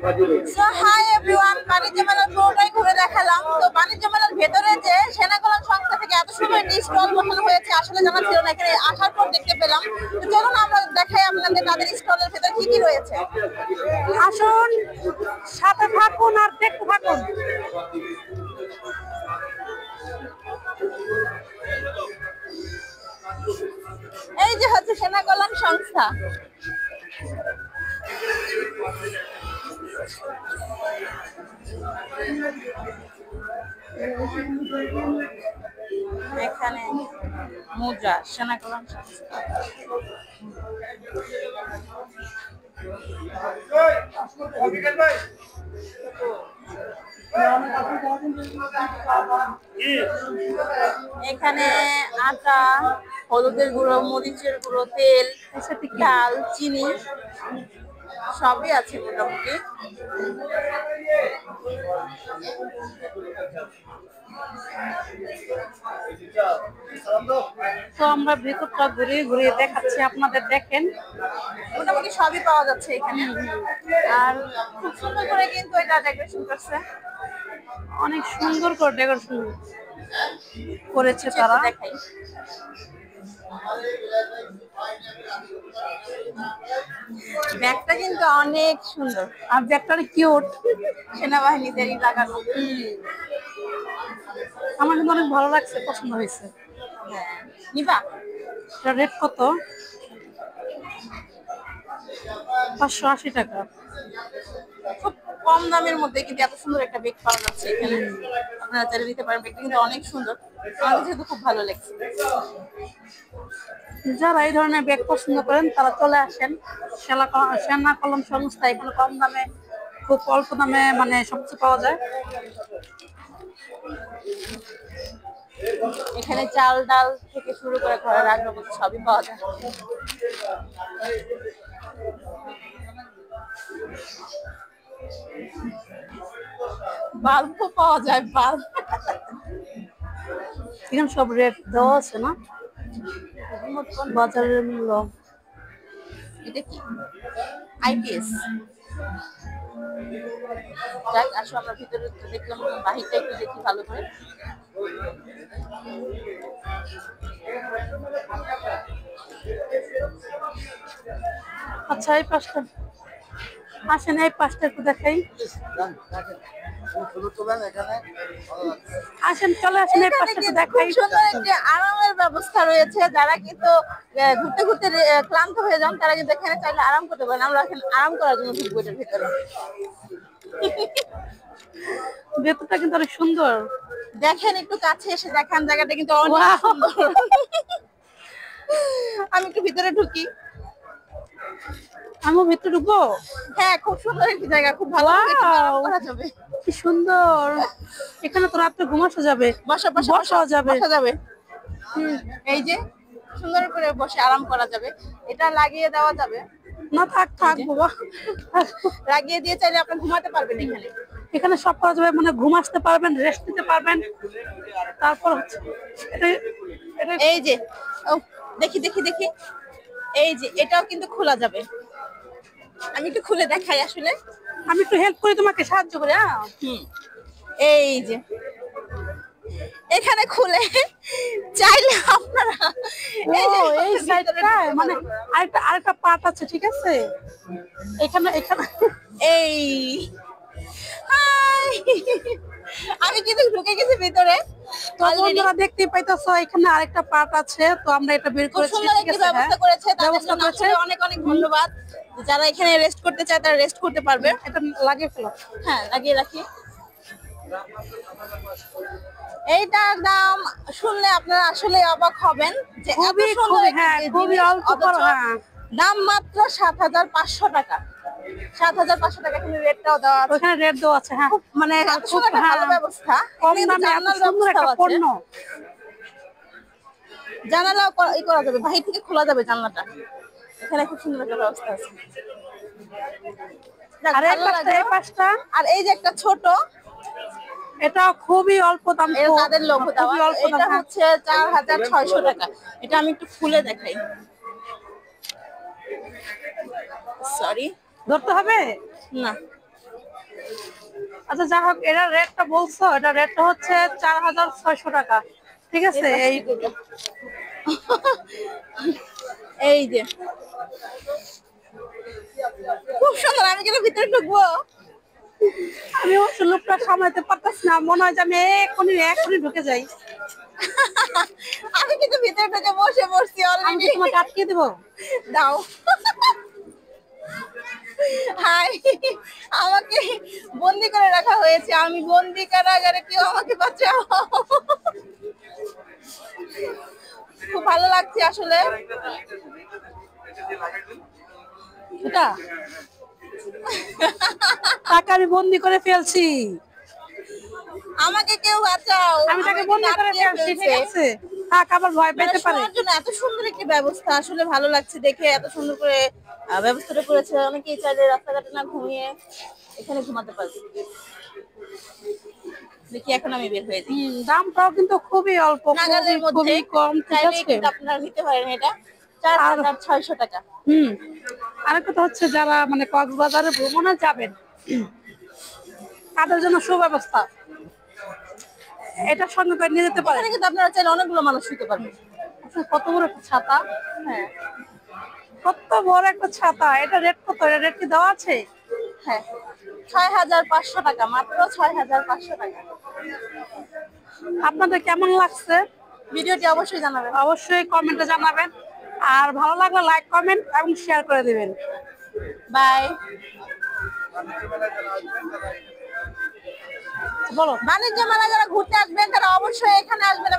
So hi everyone, বাণিজ্য মেলার পুরোটাই ঘুরে দেখালাম। তো বাণিজ্য মেলার ভেতরে যে সেনাকল্যাণ সংস্থা থেকে এত সুন্দর একটি স্টল বসানো হয়েছে, আসলে জানা ছিল না, এখানে আসার পর দেখতে পেলাম। তো চলুন আমরা দেখাই আপনাদের তাদের স্টলের ভেতর কি কি রয়েছে। আসুন, সাথে থাকুন আর দেখতে থাকুন। এই যে হচ্ছে সেনাকল্যাণ সংস্থা। এখানে মুদ্রা সেনাকল্যাণ সংস্থা। এখানে আটা, হলুদের গুঁড়ো, মরিচের গুঁড়ো, তেল, ডাল, চিনি সবই আছে মোটামুটি। তো আমরা ভিতরটা ঘুরিয়ে ঘুরিয়ে দেখাচ্ছি আপনাদের, দেখেন মোটামুটি সবই পাওয়া যাচ্ছে এখানে। আর খুব সুন্দর করে কিন্তু এটা ডেকোরেশন করছে, অনেক সুন্দর করে ডেকোরেশন করেছে তারা। দেখাই ব্যাগটা কিন্তু অনেক সুন্দর, আর ব্যাগটা অনেক কিউট, সেনাবাহিনীদেরই লাগানো। আমার কিন্তু অনেক ভালো লাগছে, পছন্দ হয়েছে। নিবা? এটা রেট কত? 580 টাকা। খুব কম দামের মধ্যে কিন্তু এত সুন্দর একটা ব্যাগ পাওয়া যাচ্ছে এখানে। আপনারা চাইলে নিতে পারেন, ব্যাগটা কিন্তু অনেক সুন্দর, আমার যেহেতু খুব ভালো লাগছে। যারা এই ধরনের ব্যাগ পছন্দ করেন তারা চলে আসেন সেনাকল্যাণ সংস্থা। এখানে কম দামে, খুব অল্প দামে মানে সবকিছু পাওয়া যায়। এখানে চাল ডাল থেকে শুরু করে ঘরের আসবাবপত্র সবই পাওয়া যায়। বাল্বও পাওয়া যায়, বাল্ব। এখানে সব রেট দেওয়া আছে না, বাজারের মূল্য। এটা কি? আইপিএস। যাক, আসো আমরা ভিতরে দেখলাম, বাহিরটা একটু দেখি ভালো করে। আচ্ছা, এই পাশটা আসেন, এই পাশটা একটু দেখাই। আসেন, চলে আসেন, এই পাশটা একটু দেখাই। সুন্দর একটি আরামের ব্যবস্থা রয়েছে। যারা কিন্তু ঘুরতে ঘুরতে ক্লান্ত হয়ে যান, তারা কিন্তু এখানে চাইলে আরাম করতে পারেন। আমরা এখানে আরাম করার জন্য ঢুকবো এটার ভিতরে। ভেতরটা কিন্তু অনেক সুন্দর, দেখেন, একটু কাছে এসে দেখান, জায়গাটা কিন্তু অনেক সুন্দর। আমি একটু ভিতরে ঢুকি। আমিও ভিতরে ঢুকবো? হ্যাঁ, খুব সুন্দর একটি জায়গা, খুব ভালো করা যাবে। কি সুন্দর! এখানে তো রাত্রে ঘুমাসা যাবে, বসা যাবে। এই যে সুন্দর করে বসে আরাম করা যাবে। এটা লাগিয়ে দেওয়া যাবে না, থাক বাবা, লাগিয়ে দিয়ে চাইলে আপনি ঘুমাতে পারবেন এখানে। এখানে সব করা যাবে, মানে ঘুম আসতে পারবেন, রেস্ট নিতে পারবেন। তারপর হচ্ছে এই যে, ও দেখি দেখি দেখি, এই যে এটাও কিন্তু খোলা যাবে। আমি একটু খুলে দেখাই, আসলে আমি একটু হেল্প করি, তোমাকে সাহায্য করি। এই যে এখানে খুলে চাইলে আপনারা এই সাইডটা মানে আরেকটা পার্ট আছে, ঠিক আছে? এখানে এই আমি কিন্তু ঢুকে গেছি ভিতরে। তো বন্ধুরা দেখতেই পাইতেছো, এখানে আরেকটা পার্ট আছে। তো আমরা এটা বের করেছি, সুন্দর একটি ব্যবস্থা করেছে, তাদের জন্য আসলে অনেক অনেক ধন্যবাদ। যারা এখানে রেস্ট করতে চায় তারা রেস্ট করতে পারবে। এটা লাগিয়ে ফেলো। হ্যাঁ, লাগিয়ে রাখি। এইটার দাম শুনলে আপনারা আসলে অবাক হবেন যে এত সুন্দর, খুবই অল্প, দাম মাত্র ৭৫০০ টাকা। ৭৫০০ টাকা। এখানে রেটটাও দেওয়া আছে, ওখানে রেট দেওয়া আছে। হ্যাঁ, মানে এত সুন্দর একটা ভালো ব্যবস্থা, কম দামে এত সুন্দর একটা পণ্য। জানালাও করা যাবে, বাহির থেকে খোলা যাবে জানলাটা। এখানে খুব সুন্দর একটা ব্যবস্থা আছে। আর এই যে একটা ছোট, এটা খুবই অল্প দাম, তাদের লোগো দেওয়া। এটা হচ্ছে ৪৬০০ টাকা। এটা আমি একটু খুলে দেখাই। সরি, ধরতে হবে না, আচ্ছা যাই হোক, এটা রেটটা বলছো, এটা রেটটা হচ্ছে 4600 টাকা। ঠিক আছে, এই এই যে খুব সুন্দর, আমি কিন্তু ভিতরে ঢুকবো। আমি অবশ্য লোকটা সামলাতে পারতেছি না, মনে হয় যে আমি এখনই ঢুকে যাই। আমি কিন্তু ভিতরে ঢুকে বসে পড়ছি আমি অলরেডি। কি তোমাকে আটকে দেবো? দাও। হাই, আমাকে বন্দি করে রাখা হয়েছে, আমি বন্দি কারাগারে, কেউ আমাকে বাঁচাও। খুব ভালো লাগছে আসলে। এটা তাকে আমি বন্দি করে ফেলছি, আমাকে কেউ বাঁচাও, আমি তাকে আমাকে বন্দি করে আটকে ফেলছি। ঠিক ফেলছে। আছে, থাক, আবার ভয় মানে পেতে পারে। শোয়ার জন্য এত সুন্দর একটি ব্যবস্থা, আসলে ভালো লাগছে দেখে, এত সুন্দর করে ব্যবস্থাটা করেছে। অনেকেই চাইলে রাস্তাঘাটে না ঘুমিয়ে এখানে ঘুমাতে পারবে। দেখি এখন আমি বের হয়ে যাই দামটাও কিন্তু খুবই অল্প, নাগালের মধ্যে, খুবই কম। ঠিক চাইলে আছে। কিন্তু আপনারা নিতে পারেন এটা। 4600 টাকা। আরেক কথা হচ্ছে, যারা মানে কক্সবাজারে ভ্রমণে যাবেন তাদের জন্য সুব্যবস্থা, এটার সঙ্গে করে নিয়ে যেতে পারেন। এখানে কিন্তু আপনারা চাইলে অনেকগুলো মানুষ শুতে পারবেন। আচ্ছা, কত বড় একটা ছাতা! হ্যাঁ কত বড় একটা ছাতা! এটা রেট কত? এটা রেট কি দেওয়া আছে? হ্যাঁ, 6500 টাকা, মাত্র 6500 টাকা। আপনাদের কেমন লাগছে ভিডিওটি অবশ্যই জানাবেন। অবশ্যই কমেন্টে জানাবেন, আর ভালো লাগলে লাইক, কমেন্ট এবং শেয়ার করে দিবেন। বাই। বলো। বাণিজ্য মেলা যারা ঘুরতে আসবেন তারা অবশ্যই এখানে আসবেন।